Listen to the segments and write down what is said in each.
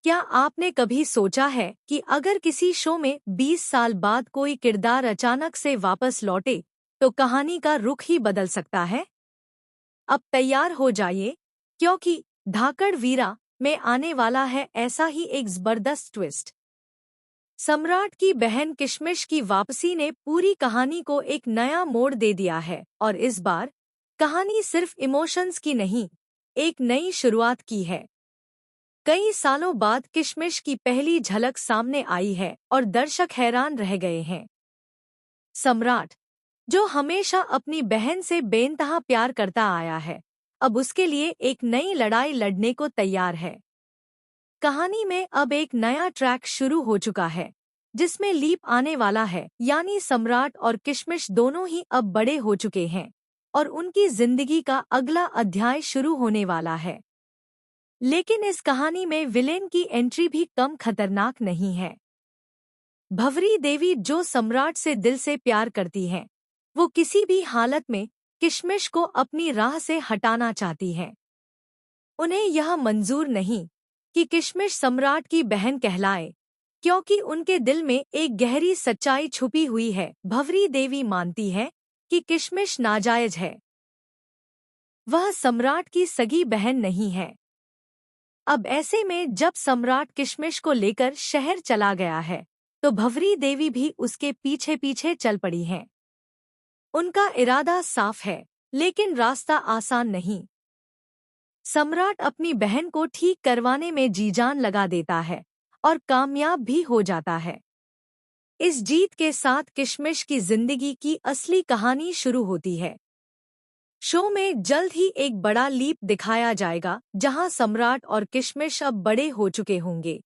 क्या आपने कभी सोचा है कि अगर किसी शो में 20 साल बाद कोई किरदार अचानक से वापस लौटे तो कहानी का रुख ही बदल सकता है? अब तैयार हो जाइए, क्योंकि धाकड़ वीरा में आने वाला है ऐसा ही एक जबरदस्त ट्विस्ट। सम्राट की बहन किशमिश की वापसी ने पूरी कहानी को एक नया मोड़ दे दिया है और इस बार कहानी सिर्फ इमोशंस की नहीं, एक नई शुरुआत की है। कई सालों बाद किशमिश की पहली झलक सामने आई है और दर्शक हैरान रह गए हैं। सम्राट, जो हमेशा अपनी बहन से बेइंतहा प्यार करता आया है, अब उसके लिए एक नई लड़ाई लड़ने को तैयार है। कहानी में अब एक नया ट्रैक शुरू हो चुका है, जिसमें लीप आने वाला है, यानी सम्राट और किशमिश दोनों ही अब बड़े हो चुके हैं और उनकी जिंदगी का अगला अध्याय शुरू होने वाला है। लेकिन इस कहानी में विलेन की एंट्री भी कम खतरनाक नहीं है। भंवरी देवी, जो सम्राट से दिल से प्यार करती हैं, वो किसी भी हालत में किशमिश को अपनी राह से हटाना चाहती हैं। उन्हें यह मंजूर नहीं कि किशमिश सम्राट की बहन कहलाए, क्योंकि उनके दिल में एक गहरी सच्चाई छुपी हुई है। भंवरी देवी मानती है कि किशमिश नाजायज है, वह सम्राट की सगी बहन नहीं है। अब ऐसे में जब सम्राट किशमिश को लेकर शहर चला गया है, तो भंवरी देवी भी उसके पीछे पीछे चल पड़ी हैं। उनका इरादा साफ है, लेकिन रास्ता आसान नहीं। सम्राट अपनी बहन को ठीक करवाने में जी जान लगा देता है और कामयाब भी हो जाता है। इस जीत के साथ किशमिश की जिंदगी की असली कहानी शुरू होती है। शो में जल्द ही एक बड़ा लीप दिखाया जाएगा, जहां सम्राट और किशमिश अब बड़े हो चुके होंगे।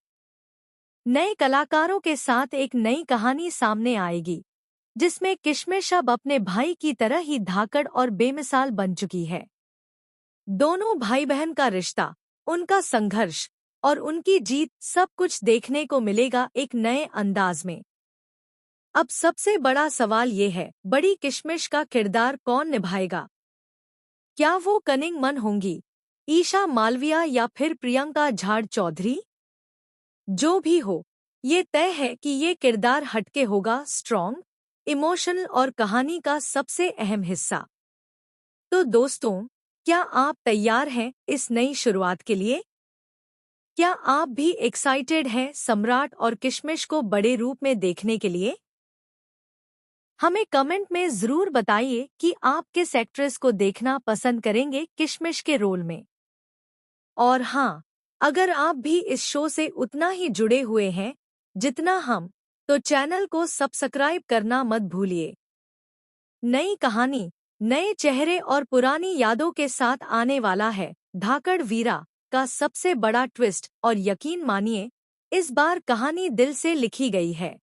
नए कलाकारों के साथ एक नई कहानी सामने आएगी, जिसमें किशमिश अब अपने भाई की तरह ही धाकड़ और बेमिसाल बन चुकी है। दोनों भाई बहन का रिश्ता, उनका संघर्ष और उनकी जीत, सब कुछ देखने को मिलेगा एक नए अंदाज में। अब सबसे बड़ा सवाल ये है, बड़ी किशमिश का किरदार कौन निभाएगा? क्या वो कनिंग मन होंगी, ईशा मालविया या फिर प्रियंका झाड़ चौधरी? जो भी हो, ये तय है कि ये किरदार हटके होगा, स्ट्रॉन्ग, इमोशनल और कहानी का सबसे अहम हिस्सा। तो दोस्तों, क्या आप तैयार हैं इस नई शुरुआत के लिए? क्या आप भी एक्साइटेड हैं सम्राट और किशमिश को बड़े रूप में देखने के लिए? हमें कमेंट में ज़रूर बताइए कि आप किस एक्ट्रेस को देखना पसंद करेंगे किशमिश के रोल में। और हाँ, अगर आप भी इस शो से उतना ही जुड़े हुए हैं जितना हम, तो चैनल को सब्सक्राइब करना मत भूलिए। नई कहानी, नए चेहरे और पुरानी यादों के साथ आने वाला है धाकड़ वीरा का सबसे बड़ा ट्विस्ट, और यकीन मानिए, इस बार कहानी दिल से लिखी गई है।